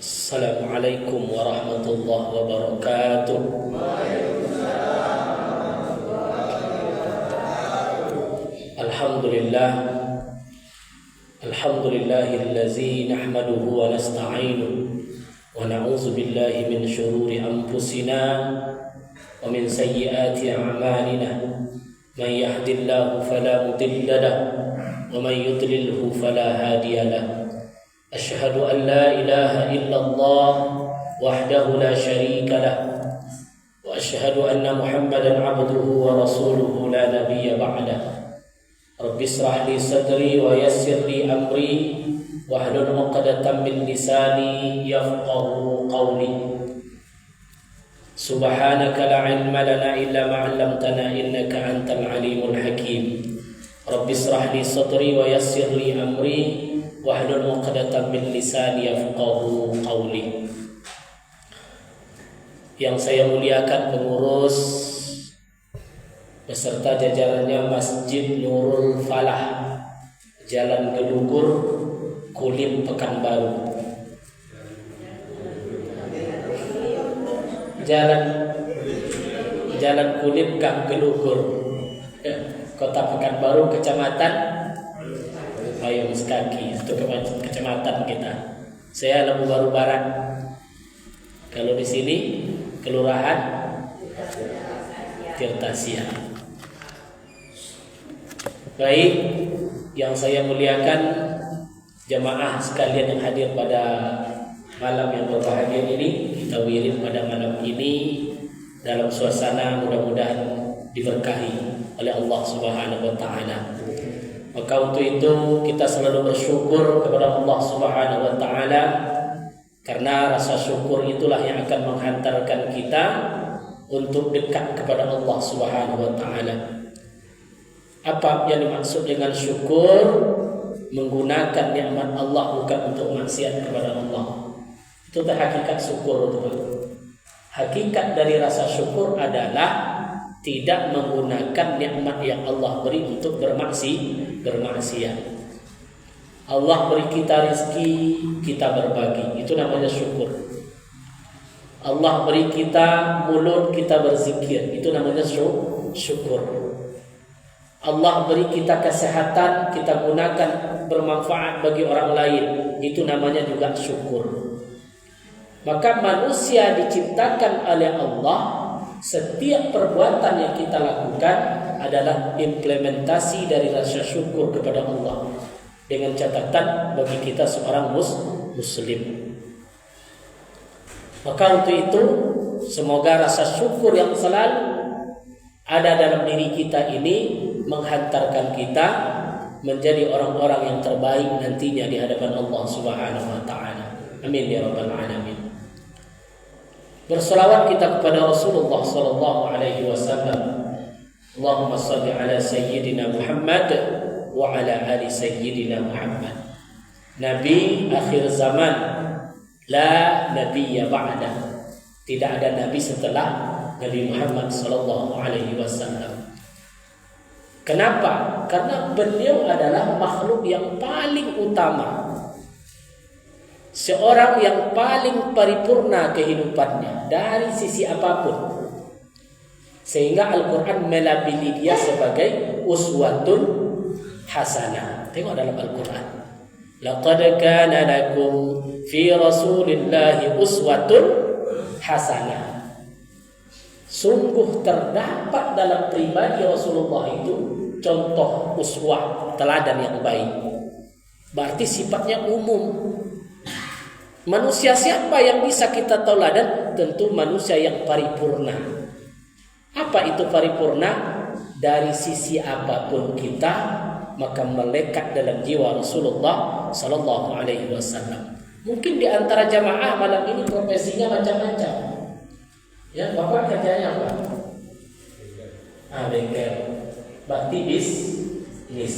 Assalamualaikum warahmatullahi wabarakatuh. Alhamdulillah. Alhamdulillahillazi nahmaduhu wa nasta'inuhu wa na'udzu billahi min shururi anfusina wa min sayyiati a'malina. Man yahdihillahu fala mudilla lahu wa man yudlilhu fala hadiya lahu. أشهد أن لا إله إلا الله وحده لا شريك له وأشهد أن محمدا عبده ورسوله لا نبي بعده رب اشرح لي صدري ويسر لي أمري واحلل عقدة من لساني يفقهوا قولي سبحانك لا علم لنا إلا ما علمتنا إنك أنت العليم الحكيم رب اشرح لي صدري ويسر لي أمري wahlul 'uqdatam min lisani yafqahu qawli. Yang saya muliakan pengurus beserta jajarannya Masjid Nurul Falah, Jalan Gelugur, Kulim, Pekanbaru. Jalan Kulim, Gang Gelugur, Kota Pekanbaru, Kecamatan Payung Sekaki, itu kecamatan kita. Saya Lembu Baru Barat. Kalau di sini Kelurahan Tirtasia. Baik, yang saya muliakan jamaah sekalian yang hadir pada malam yang berbahagia ini, kita wirid pada malam ini dalam suasana mudah-mudahan diberkahi oleh Allah Subhanahu wa taala. Maka untuk itu kita selalu bersyukur kepada Allah Subhanahu wa taala, karena rasa syukur itulah yang akan menghantarkan kita untuk dekat kepada Allah Subhanahu wa taala. Apa yang dimaksud dengan syukur? Menggunakan nikmat Allah bukan untuk maksiat kepada Allah. Itu hakikat syukur, teman. Hakikat dari rasa syukur adalah tidak menggunakan nikmat yang Allah beri untuk bermaksiat. Allah beri kita rezeki, kita berbagi, itu namanya syukur. Allah beri kita mulut, kita berzikir, itu namanya syukur. Allah beri kita kesehatan, kita gunakan bermanfaat bagi orang lain, itu namanya juga syukur. Maka manusia diciptakan oleh Allah. Setiap perbuatan yang kita lakukan adalah implementasi dari rasa syukur kepada Allah, dengan catatan bagi kita seorang muslim. Maka untuk itu semoga rasa syukur yang selalu ada dalam diri kita ini menghantarkan kita menjadi orang-orang yang terbaik nantinya di hadapan Allah Subhanahu wa taala. Amin ya rabbal alamin. Berselawat kita kepada Rasulullah sallallahu alaihi wasallam. Allahumma shalli ala sayyidina Muhammad wa ala ali sayyidina Muhammad. Nabi akhir zaman, la nabiyya ba'da. Tidak ada nabi setelah Nabi Muhammad sallallahu alaihi wasallam. Kenapa? Karena beliau adalah makhluk yang paling utama. Seorang yang paling paripurna kehidupannya dari sisi apapun, sehingga Al-Quran melabeli dia sebagai uswatun hasanah. Tengok dalam Al-Quran, laqad kana lakum fi rasulillahi uswatun hasanah. Sungguh terdapat dalam pribadi Rasulullah itu contoh uswah, teladan yang baik. Berarti sifatnya umum. Manusia siapa yang bisa kita tauladan? Tentu manusia yang paripurna. Apa itu paripurna? Dari sisi apapun kita, maka melekat dalam jiwa Rasulullah sallallahu alaihi wasallam. Mungkin di antara jamaah malam ini profesinya macam-macam. Ya, Bapak kerjanya apa? Bengkel. Berarti bisnis.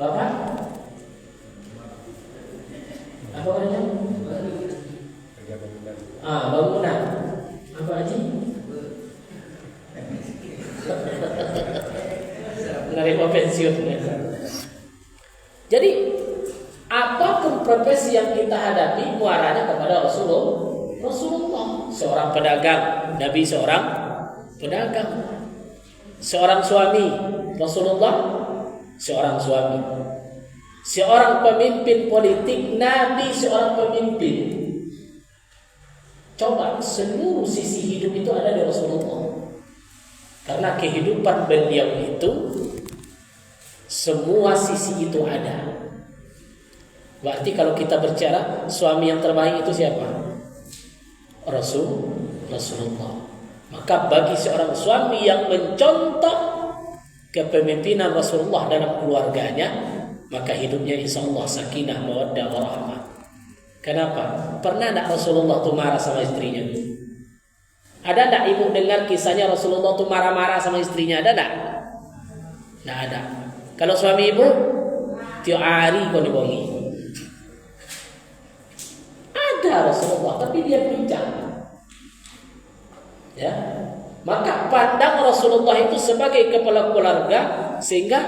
Bapak? Apa kerjanya? Bangunan. Apa Haji? Menerima pensiun. Jadi apapun profesi yang kita hadapi muaranya kepada Rasulullah. Seorang pedagang, Nabi seorang pedagang. Seorang suami, Rasulullah seorang suami. Seorang pemimpin politik, Nabi seorang pemimpin. Coba, seluruh sisi hidup itu ada di Rasulullah. Karena kehidupan beliau itu semua sisi itu ada. Berarti kalau kita bicara suami yang terbaik itu siapa? Rasulullah. Maka bagi seorang suami yang mencontoh kepemimpinan Rasulullah dalam keluarganya, maka hidupnya insya Allah sakinah, mawaddah, warahmah. Kenapa? Pernah tak Rasulullah itu marah sama istrinya? Ada tak ibu dengar kisahnya Rasulullah itu marah-marah sama istrinya? Ada tak? Tidak ada. Kalau suami ibu, tiap hari kau dibongi. Ada Rasulullah, tapi dia bijak. Ya, maka pandang Rasulullah itu sebagai kepala keluarga, sehingga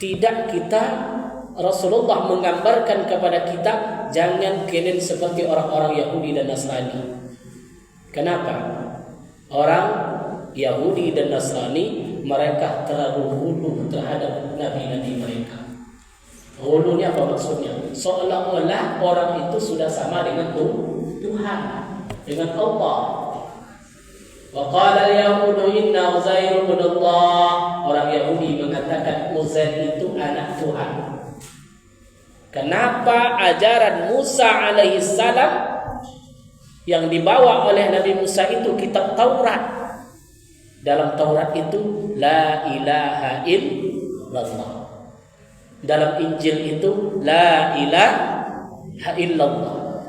tidak kita Rasulullah menggambarkan kepada kita jangan kalian seperti orang-orang Yahudi dan Nasrani. Kenapa? Orang Yahudi dan Nasrani mereka terlalu hulu terhadap nabi-nabi mereka. Hulunya apa maksudnya? Seolah-olah orang itu sudah sama dengan Tuhan, dengan Allah. Wa qala al-yahudu inna Uzair ibn Allah. Orang Yahudi mengatakan Uzair itu anak Tuhan. Kenapa ajaran Musa alaihi salam yang dibawa oleh Nabi Musa itu kitab Taurat? Dalam Taurat itu la ilaha illallah. Dalam Injil itu la ilaha illallah.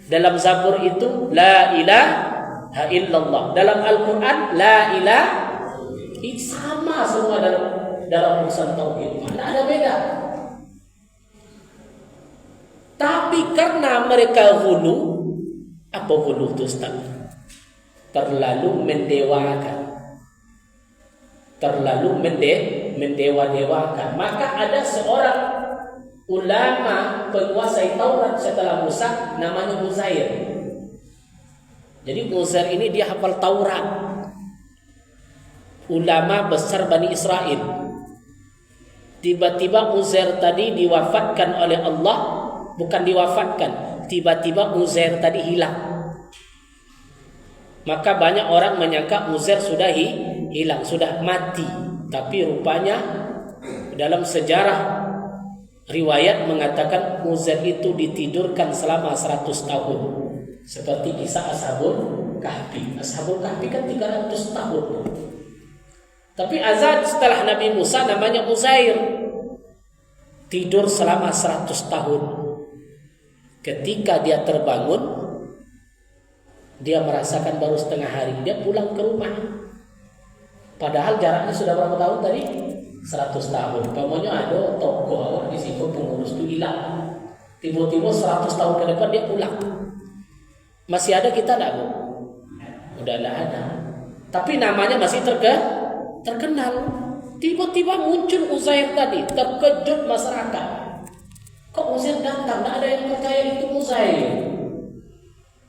Dalam Zabur itu la ilaha illallah. Dalam Al-Quran la ilaha, sama semua dalam urusan tauhid. Tidak ada beda. Tapi karena mereka hulu, apa hulu itu Ustaz? Terlalu mendewakan. Terlalu mendewa-dewakan. Maka ada seorang ulama penguasai Taurat setelah Musa, namanya Uzair. Jadi Uzair ini dia hafal Taurat. Ulama besar Bani Israel. Tiba-tiba Uzair tadi diwafatkan oleh Allah. Bukan diwafatkan, tiba-tiba Uzair tadi hilang. Maka banyak orang menyangka Uzair sudah hilang, sudah mati. Tapi rupanya dalam sejarah riwayat mengatakan Uzair itu ditidurkan selama 100 tahun. Seperti kisah Ashabul Kahfi. Ashabul Kahfi kan 300 tahun. Tapi azan setelah Nabi Musa namanya Uzair. Tidur selama 100 tahun. Ketika dia terbangun, dia merasakan baru setengah hari. Dia pulang ke rumah. Padahal jaraknya sudah berapa tahun tadi? 100 tahun. Pokoknya ada tokoh di situ pengurus itu hilang. Tiba-tiba 100 tahun ke depan dia pulang. Masih ada kita enggak, Bu? Udah enggak ada. Tapi namanya masih terkenal. Tiba-tiba muncul Uzair tadi, terkejut masyarakat. Kok Uzair datang? Tidak ada yang percaya itu Uzair.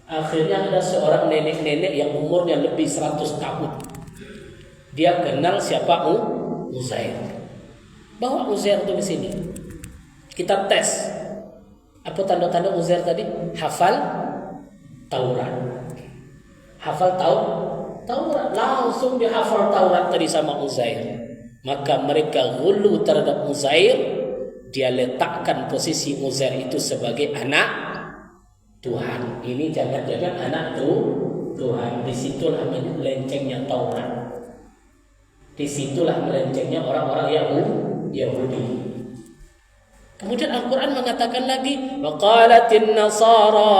Akhirnya ada seorang nenek-nenek yang umurnya lebih 100 tahun. Dia kenal siapa Uzair. Bawa Uzair itu di sini. Kita tes. Apa tanda-tanda Uzair tadi? Hafal Taurat. Hafal Taurat. Langsung dihafal Taurat tadi sama Uzair. Maka mereka gulu terhadap Uzair. Dia letakkan posisi Uzair itu sebagai anak Tuhan. Ini jangan-jangan anak Tuhan. Disitulah melencengnya Taurat. Disitulah melencengnya orang-orang Yahudi. Kemudian Al-Quran mengatakan lagi, waqalatin nasara,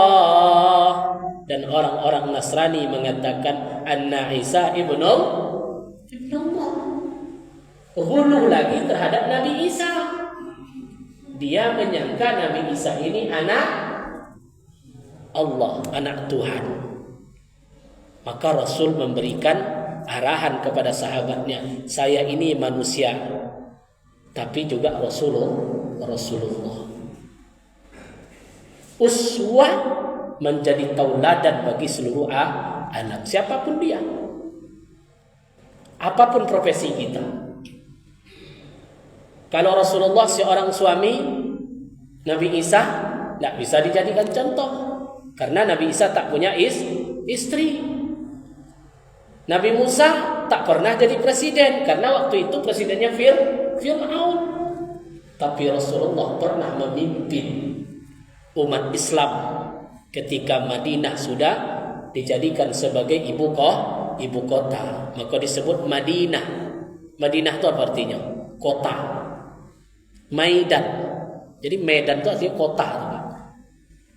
dan orang-orang Nasrani mengatakan anna Isa ibnu Allah. Hulu lagi terhadap Nabi Isa. Dia menyangka Nabi Isa ini anak Allah, anak Tuhan. Maka Rasul memberikan arahan kepada sahabatnya, saya ini manusia, tapi juga Rasulullah. uswah, menjadi tauladan bagi seluruh anak, siapapun dia, apapun profesi kita. Kalau Rasulullah seorang suami, Nabi Isa tidak bisa dijadikan contoh karena Nabi Isa tak punya istri. Nabi Musa tak pernah jadi presiden karena waktu itu presidennya Fir'aun. Tapi Rasulullah pernah memimpin umat Islam ketika Madinah sudah dijadikan sebagai ibu kota. Maka disebut Madinah. Madinah itu apa artinya? Kota. Maidan. Jadi Medan itu artinya kota.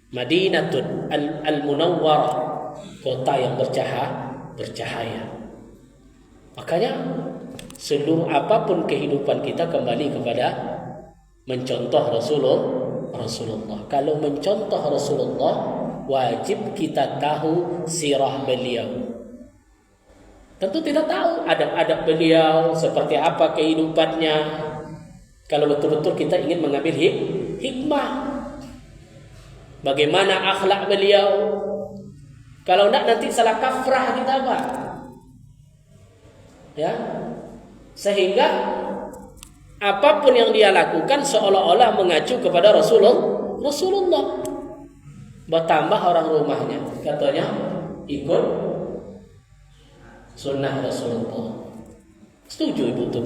Madinatun al-Munawwarah, kota yang bercahaya. Makanya seluruh apapun kehidupan kita kembali kepada mencontoh Rasulullah. Kalau mencontoh Rasulullah, wajib kita tahu sirah beliau. Tentu tidak tahu adab-adab beliau, seperti apa kehidupannya. Kalau betul-betul kita ingin mengambil hikmah, bagaimana akhlak beliau. Kalau tidak nanti salah kafrah kita, Pak. Ya. Sehingga apapun yang dia lakukan seolah-olah mengacu kepada Rasulullah. Bertambah orang rumahnya, katanya ikut sunnah Rasulullah. Setuju ibu tuh?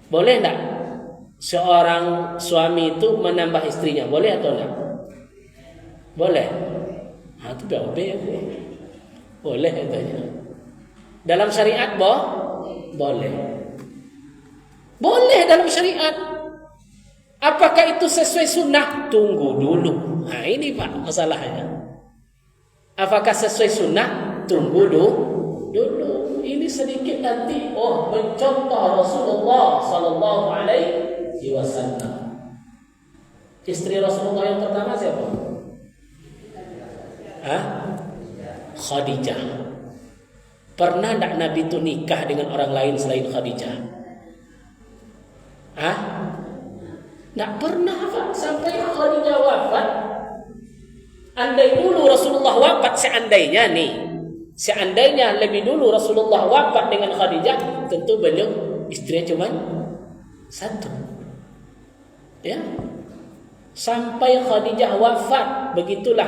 Boleh enggak seorang suami itu menambah istrinya? Boleh atau enggak? Boleh. Itu boleh katanya. Dalam syariat boleh. Boleh dalam syariat. Apakah itu sesuai sunnah? Tunggu dulu. Ini Pak masalahnya. Apakah sesuai sunnah? Tunggu dulu. Ini sedikit nanti mencontoh Rasulullah sallallahu alaihi wasallam. Istri Rasulullah yang pertama siapa? Khadijah. Pernah tak Nabi itu nikah dengan orang lain selain Khadijah? Tak pernah, Pak. Sampai Khadijah wafat. Andai dulu Rasulullah wafat, seandainya lebih dulu Rasulullah wafat dengan Khadijah, tentu beliau istrinya cuma satu. Ya. Sampai Khadijah wafat, begitulah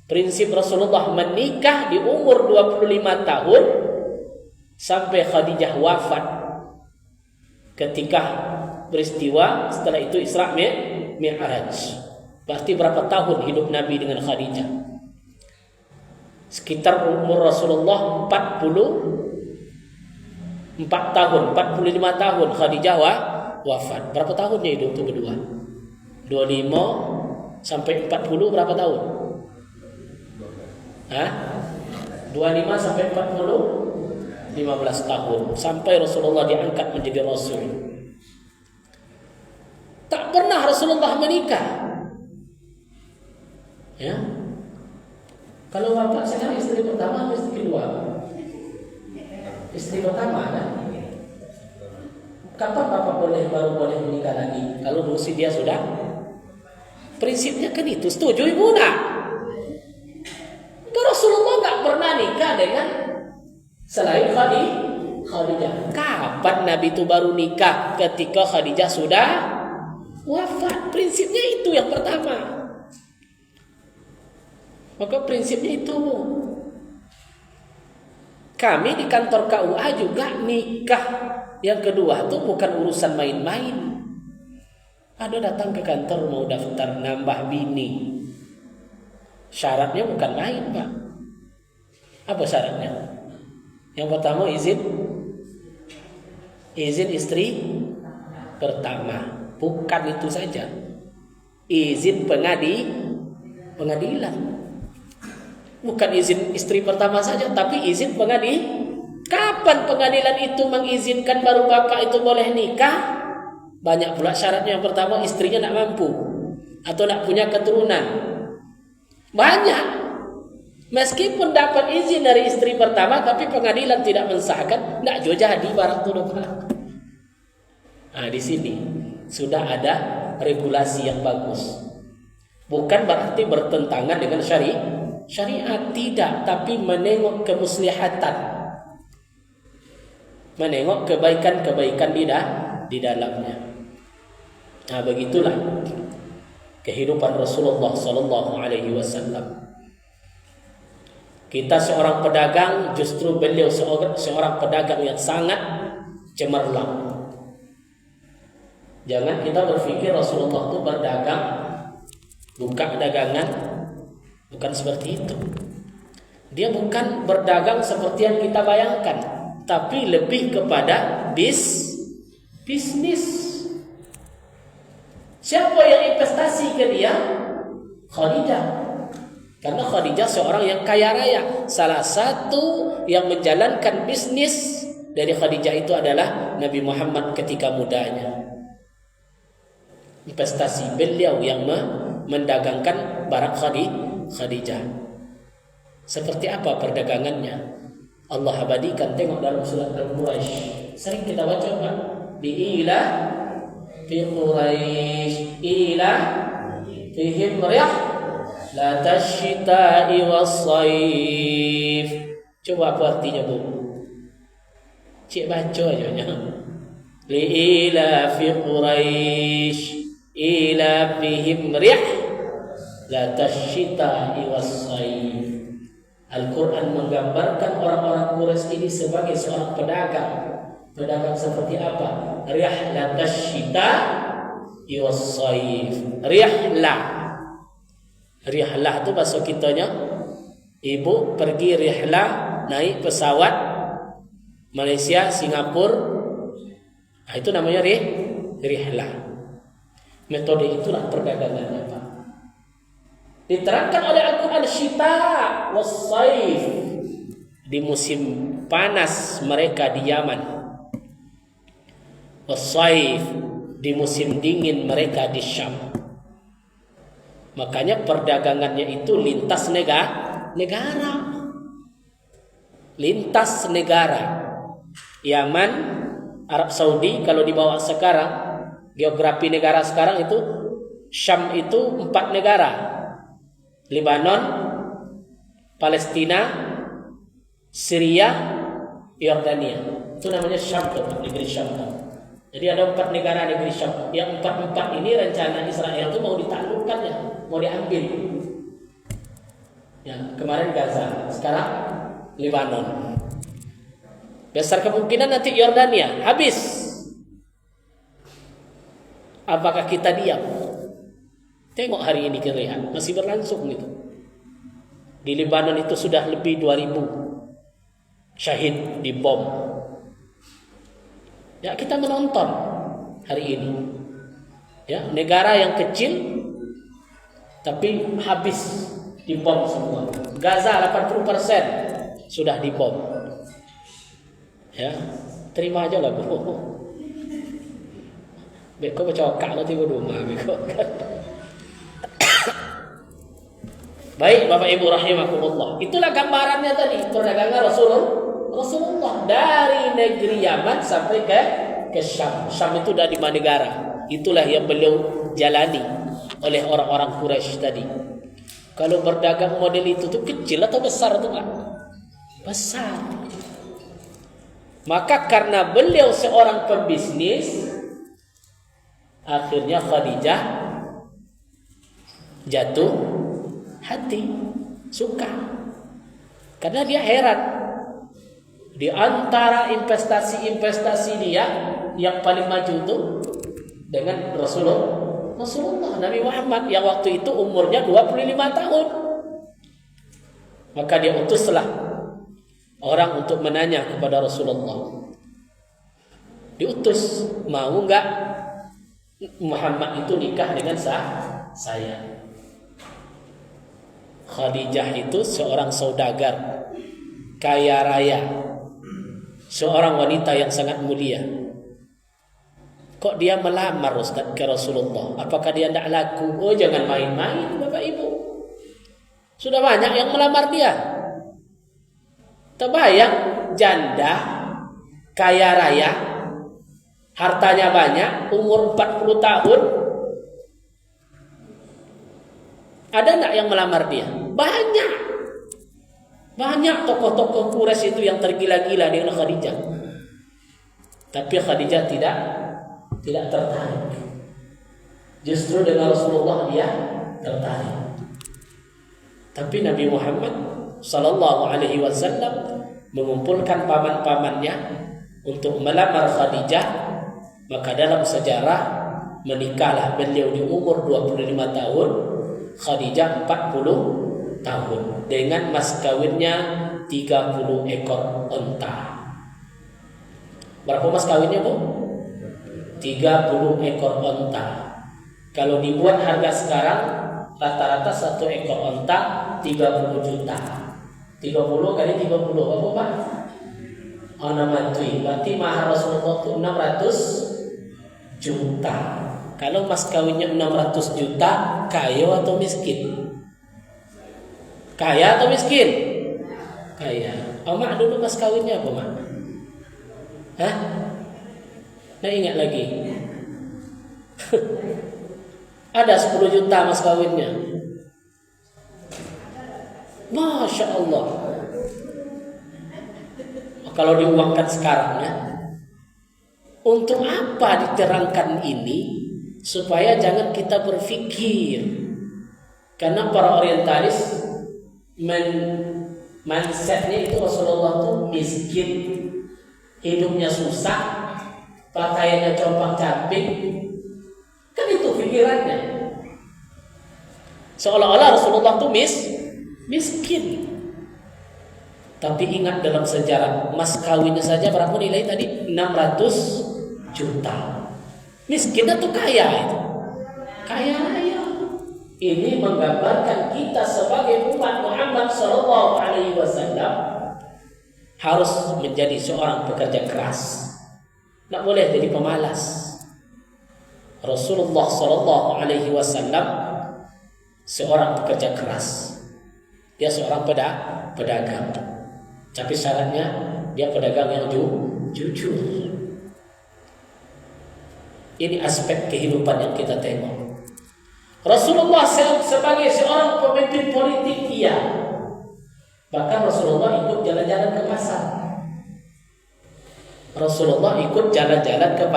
prinsip Rasulullah menikah di umur 25 tahun sampai Khadijah wafat. Ketika peristiwa setelah itu Isra Mi'raj. Berarti berapa tahun hidup Nabi dengan Khadijah? Sekitar umur Rasulullah 44 tahun, 45 tahun Khadijah wafat. Berapa tahunnya hidup itu berdua? 25 sampai 40 berapa tahun? 25 sampai 40 15 tahun sampai Rasulullah diangkat menjadi Rasul. Tak pernah Rasulullah menikah. Ya. Kalau bapak sekarang istri pertama atau istri kedua? Istri pertama kan? Kapan bapak baru boleh menikah lagi? Kalau dulu sih dia sudah. Prinsipnya kan itu. Setuju ibu nak? Rasulullah nggak pernah nikah dengan selain Khadijah. Kapan Nabi itu baru nikah? Ketika Khadijah sudah wafat. Prinsipnya itu yang pertama. Maka prinsipnya itu. Kami di kantor KUA juga nikah yang kedua itu bukan urusan main-main. Ada datang ke kantor mau daftar nambah bini. Syaratnya bukan main, Pak. Apa syaratnya? Yang pertama izin istri pertama. Bukan itu saja. Izin pengadilan. Bukan izin istri pertama saja, tapi izin pengadilan. Kapan pengadilan itu mengizinkan baru bapak itu boleh nikah? Banyak pula syaratnya. Yang pertama istrinya tak mampu atau tak punya keturunan. Banyak. Meskipun dapat izin dari istri pertama, tapi pengadilan tidak mensahkan, tak jadi barang itu. Di sini sudah ada regulasi yang bagus. Bukan berarti bertentangan dengan syariat, tidak, tapi menengok kemuslihatan, menengok kebaikan-kebaikan di dalamnya. Nah, begitulah kehidupan Rasulullah sallallahu alaihi wasallam. Kita seorang pedagang, justru beliau seorang pedagang yang sangat cemerlang. Jangan kita berpikir Rasulullah itu berdagang, buka dagangan, bukan seperti itu. Dia bukan berdagang seperti yang kita bayangkan, tapi lebih kepada bisnis. Siapa yang investasi ke dia? Khadijah. Karena Khadijah seorang yang kaya raya. Salah satu yang menjalankan bisnis dari Khadijah itu adalah Nabi Muhammad ketika mudanya. Investasi beliau yang mendagangkan barang Khadijah. Seperti apa perdagangannya? Allah abadikan, tengok dalam surat Al-Quraisy. Sering kita baca kan? Bi'ila fi Quraisy ila fihim riyah la tasyita'i was-sayf. Coba apa artinya, Bu? Cik baca aja nya. Li'ila fi Quraisy ila bihim rih la tasyita'i was-sayf. Al-Quran menggambarkan orang-orang Quraisy ini sebagai seorang pedagang. Pedagang seperti apa? Rihla tasyita'i was-sayf. Rihlah itu bahasa kitanya, ibu pergi rihlah, naik pesawat Malaysia, Singapura. Nah, itu namanya rihlah. Metode itulah perdagangannya, Pak. Diterangkan oleh Al-Quran syita was-sayf, di musim panas mereka di Yaman, was-sayf di musim dingin mereka di Syam. Makanya perdagangannya itu lintas negara. Lintas negara. Yaman, Arab Saudi, kalau dibawa sekarang, geografi negara sekarang itu, Syam itu 4 negara. Lebanon, Palestina, Syria, Yordania. Itu namanya Syam, negeri Syam. Jadi ada 4 negara negeri Syam. Yang 4 ini rencana Israel itu mau ditaklukkan, ya, mau diambil. Ya, kemarin Gaza, sekarang Lebanon. Besar kemungkinan nanti Yordania habis. Apakah kita diam? Tengok hari ini kita lihat masih berlangsung gitu. Di Lebanon itu sudah lebih 2000 syahid di bom. Ya, kita menonton hari ini. Ya, negara yang kecil tapi habis dibom semua. Gaza 80% sudah dibom. Ya, terima aja lah, Bu. Beko bercokak nanti rumah beko. Baik, Bapak Ibu rahimakumullah. Itulah gambarannya tadi perdagangan Rasulullah dari negeri Yaman sampai ke Syam. Syam itu dari 5 negara. Itulah yang beliau jalani oleh orang-orang Quraisy tadi. Kalau berdagang model itu tuh kecil atau besar tuh, Pak? Besar. Maka karena beliau seorang pembisnis, akhirnya Khadijah jatuh hati, suka. Karena dia heran. Di antara investasi dia yang paling maju itu dengan Rasulullah Nabi Muhammad yang waktu itu umurnya 25 tahun. Maka dia utuslah orang untuk menanya kepada Rasulullah. Diutus, mau enggak Muhammad itu nikah dengan saya? Khadijah itu seorang saudagar, kaya raya, seorang wanita yang sangat mulia. Kok dia melamar Ustaz ke Rasulullah? Apakah dia tidak laku? Oh, jangan main-main, Bapak Ibu. Sudah banyak yang melamar dia. Terbayang, janda, kaya raya, hartanya banyak, umur 40 tahun, Ada enggak yang melamar dia? Banyak. Banyak tokoh-tokoh Quraisy itu yang tergila-gila dengan Khadijah. Tapi Khadijah tidak tertarik. Justru dengan Rasulullah dia tertarik. Tapi Nabi Muhammad sallallahu alaihi wasallam mengumpulkan paman-pamannya untuk melamar Khadijah. Maka dalam sejarah menikahlah beliau di umur 25 tahun, Khadijah 40 tahun dengan mas kawinnya 30 ekor unta. Berapa mas kawinnya, Bu? 30 ekor unta. Kalau dibuat harga sekarang rata-rata 1 ekor unta 30 juta. 30 kali 30 berapa, Pak? Oh, 600. Berarti mahar Rasulullah itu 600 juta. Kalau mas kawinnya 600 juta, kaya atau miskin? Kaya atau miskin? Kaya. Mak dulu mas kawinnya apa, Mak? Hah? Nah, ingat lagi. Ada 10 juta mas kawinnya. Masya Allah. Kalau diuangkan sekarang ya, untuk apa diterangkan ini? Supaya jangan kita berpikir. Karena para orientalis mindsetnya itu Rasulullah itu miskin, hidupnya susah, pakaiannya compang-camping. Kan itu pikirannya. Seolah-olah Rasulullah itu miskin. Tapi ingat dalam sejarah, mas kawinnya saja berapa nilai tadi? 600 juta. Miskin atau kaya itu? Kaya raya. Ini menggambarkan kita sebagai umat Muhammad sallallahu alaihi wasallam harus menjadi seorang pekerja keras. Tak boleh jadi pemalas. Rasulullah sallallahu alaihi wasallam seorang pekerja keras. Dia seorang pedagang. Tapi syaratnya dia pedagang yang jujur. Ini aspek kehidupan yang kita tengok. Rasulullah sebagai seorang pemimpin politik dia. Bahkan Rasulullah ikut jalan-jalan ke pasar. Rasulullah ikut jalan-jalan ke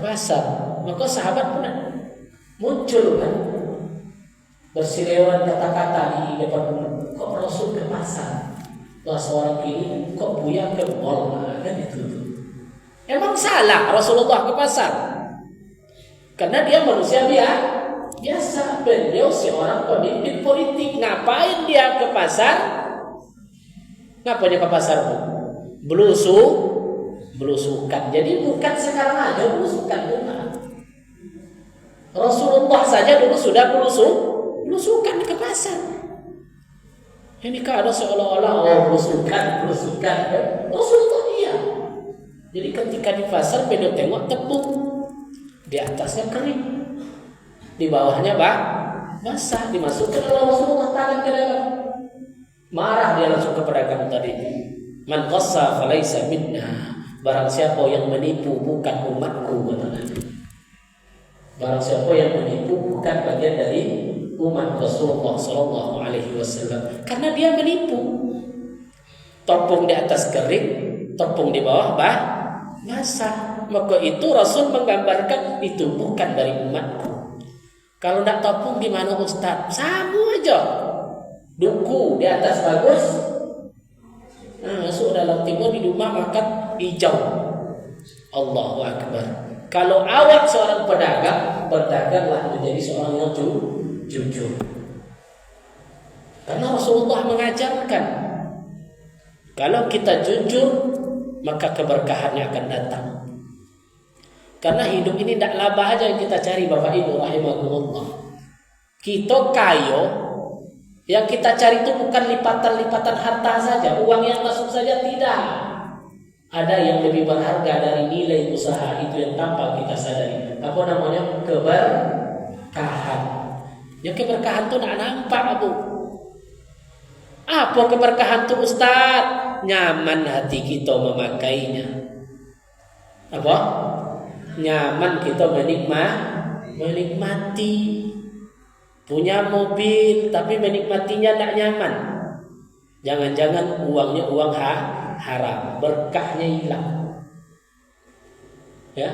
pasar. Maka sahabat pun muncul kan, bersiliweran kata-kata di depan, kok Rasul ke pasar? Bahasa orang kini, kok Buya ke mall? Kan itu. Emang salah Rasulullah ke pasar? Karena dia manusia biasa. Beliau seorang pemimpin politik. Ngapain dia ke pasar? Ngapain dia ke pasar? Belusukan. Jadi bukan sekarang aja belusukan, bukan. Rasulullah saja dulu sudah belusukan ke pasar. Ini kan ada seolah-olah belusukan. Rasulullah iya. Jadi ketika di pasar beliau tengok tepung, di atasnya kering, di bawahnya basah, dimasukkan oleh Rasulullah tangan ke dalam. Marah dia langsung ke pedagang tadi. Man qassa falaysa minna. Barang siapa yang menipu bukan umatku, katanya. Barang siapa yang menipu bukan bagian dari umat Rasulullah sallallahu alaihi wasallam. Karena dia menipu. Topung di atas kering, topung di bawah basah. Maka itu Rasul menggambarkan itu bukan dari umatku. Kalau tidak topung gimana Ustaz? Sama aja. Duku di atas bagus, masuk dalam timur, di rumah makan hijau. Allahu Akbar. Kalau awak seorang pedagang, berdaganglah menjadi seorang yang jujur. Karena Rasulullah mengajarkan, kalau kita jujur, maka keberkahannya akan datang. Karena hidup ini tidak laba aja yang kita cari, Bapak Ibu rahimahumullah. Kita kayo, yang kita cari itu bukan lipatan-lipatan harta saja, uang yang masuk saja, tidak. Ada yang lebih berharga dari nilai usaha itu yang tanpa kita sadari. Apa namanya? Keberkahan. Yang keberkahan itu tidak nampak, Abu. Apa keberkahan itu, Ustaz? Nyaman hati kita memakainya. Apa? Nyaman kita menikmati. Punya mobil tapi menikmatinya tidak nyaman. Jangan-jangan uangnya uang haram, berkahnya hilang. Ya.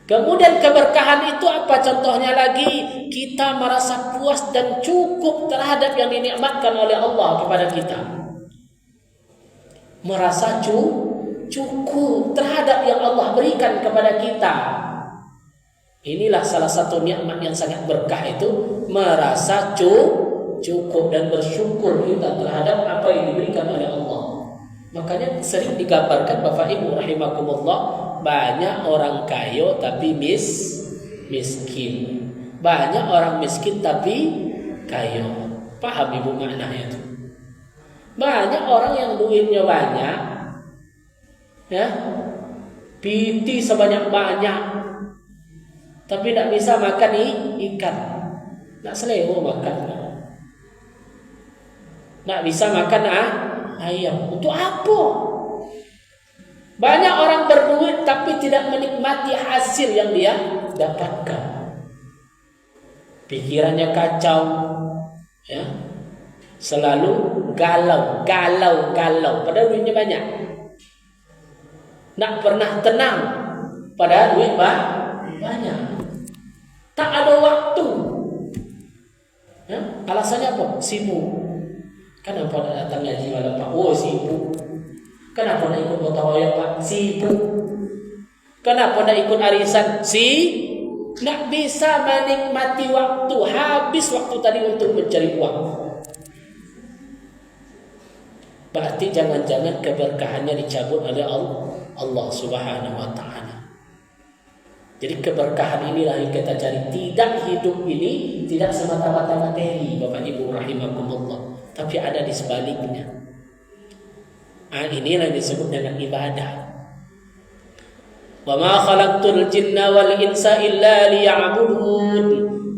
Kemudian keberkahan itu apa contohnya lagi? Kita merasa puas dan cukup terhadap yang dinikmatkan oleh Allah kepada kita. Merasa cukup terhadap yang Allah berikan kepada kita. Inilah salah satu nikmat yang sangat berkah itu, merasa cukup dan bersyukur kita terhadap apa yang diberikan oleh Allah. Makanya sering digambarkan Bapak Ibu rahimakumullah, banyak orang kaya tapi miskin. Banyak orang miskin tapi kaya. Paham Ibu maknanya itu? Banyak orang yang duitnya banyak, ya, piti sebanyak-banyak, tapi tidak bisa makan ikan, tidak selera makan, tidak bisa makan ayam. Untuk apa? Banyak orang berduit tapi tidak menikmati hasil yang dia dapatkan. Pikirannya kacau, ya, selalu galau. Padahal duitnya banyak. Tak pernah tenang, padahal duit banyak. Tak ada waktu. Ya, alasannya apa? Sibuk. Kenapa nak datang ngaji malam Pak? Oh, sibuk. Kenapa nak ikut potong royong Pak? Sibuk. Kenapa nak ikut arisan? Nak bisa menikmati waktu. Habis waktu tadi untuk mencari uang. Berarti jangan-jangan keberkahannya dicabut oleh Allah Subhanahu wa ta'ala. Jadi keberkahan inilah yang kita cari. Tidak hidup ini tidak semata-mata materi, Bapak Ibu rahimakumullah, tapi ada di sebaliknya. Inilah yang disebut dengan ibadah. Wa ma khalaqtul jinna wal insa illa liya'budun.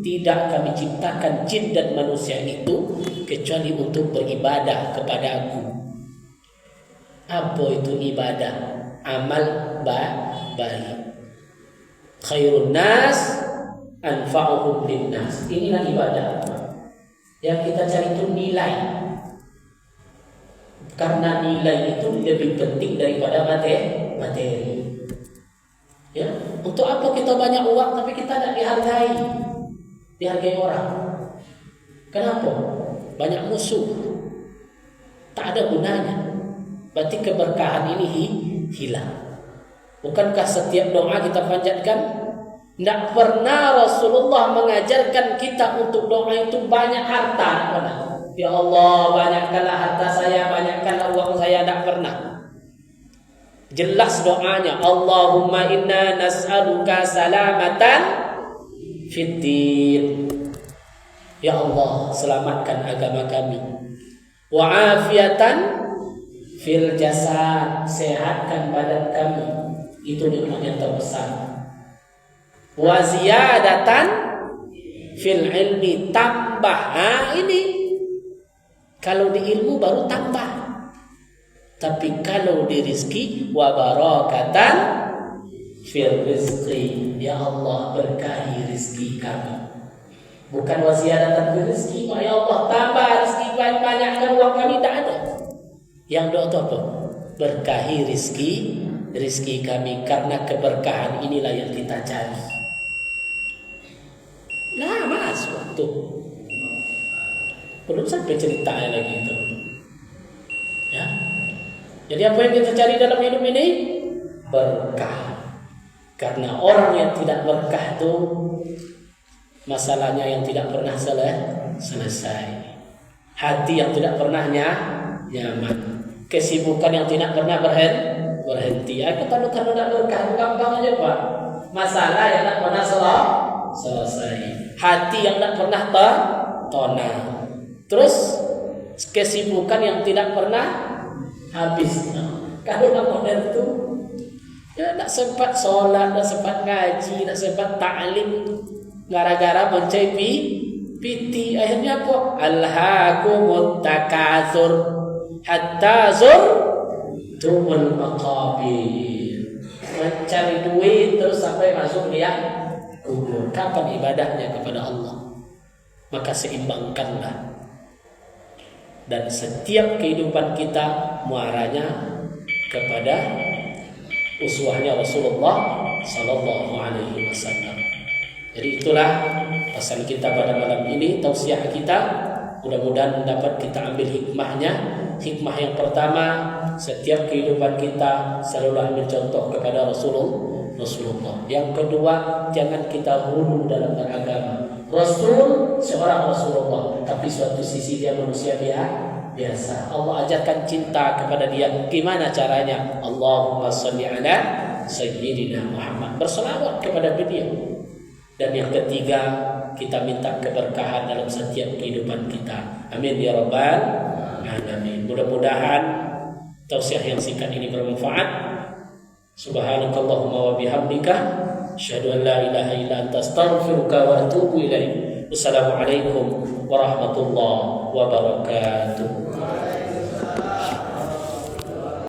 Tidak kami ciptakan jin dan manusia itu kecuali untuk beribadah kepada Aku. Apa itu ibadah? Amal baik. Khairun nas anfa'uhum linnas. Inilah ibadah. Yang kita cari itu nilai. Karena nilai itu lebih penting daripada materi. Ya, untuk apa kita banyak uang tapi kita tidak dihargai orang? Kenapa? Banyak musuh. Tak ada gunanya. Berarti keberkahan ini hilang. Bukankah setiap doa kita panjatkan? Tidak pernah Rasulullah mengajarkan kita untuk doa itu banyak harta. Ya Allah, banyakkanlah harta saya, banyakkanlah uang saya. Tidak pernah. Jelas doanya, Allahumma inna nas'aluka salamatan fid din. Ya Allah, selamatkan agama kami. Wa afiatan fil jasad, sehatkan badan kami. Itu nikmat yang terbesar. Wa ziyadatan fil ilmi, tambah. Ini kalau di ilmu baru tambah. Tapi kalau di rizki, wa barakatan fil rizqi, ya Allah berkahi rizki kami. Bukan wa ziyadatan fil rizqi, ya Allah tambah rizki banyak-banyakkan uang kami. Tak ada. Yang doa itu apa? Berkahi rizki kami. Karena keberkahan inilah yang kita cari. Nah, mas waktu belum sampai ceritanya lagi itu. Ya. Jadi apa yang kita cari dalam hidup ini? Berkah. Karena orang yang tidak berkah itu masalahnya yang tidak pernah selesai. Hati yang tidak pernah nyaman. Kesibukan yang tidak pernah berhenti. Aku kalau tidak berkah, gampang aja Pak. Masalah yang tidak pernah selesai. Hati yang tidak pernah tertonang. Terus kesibukan yang tidak pernah habis. Kalau nak model tu, ya tak sempat solat, tak sempat ngaji, tak sempat ta'lim, gara-gara mencari piti. Akhirnya apa? Alhaakumut takatsur hatta zurtumul maqabir. Mencari duit terus sampai masuk dia kubur. Kapan ibadahnya kepada Allah? maka seimbangkanlah. Dan setiap kehidupan kita muaranya kepada uswahnya Rasulullah sallallahu alaihi wasallam. Jadi itulah pesan kita pada malam ini, tausiah kita. Mudah-mudahan dapat kita ambil hikmahnya. Hikmah yang pertama, setiap kehidupan kita selalu ambil contoh kepada Rasulullah. Yang kedua, jangan kita hulu dalam beragama. Rasul seorang Rasulullah, tapi suatu sisi dia manusia biasa. Allah ajarkan cinta kepada dia. Gimana caranya? Allahumma sholli ala sayyidina Muhammad. Berselawat kepada beliau. Dan yang ketiga, kita minta keberkahan dalam setiap kehidupan kita. Amin ya rabbal alamin. Mudah-mudahan tausiah yang singkat ini bermanfaat. Subhanakallahumma wa bihamdika asyhadu an la ilaha illa anta astaghfiruka wa atubu ilaik. Wassalamualaikum warahmatullahi wabarakatuh.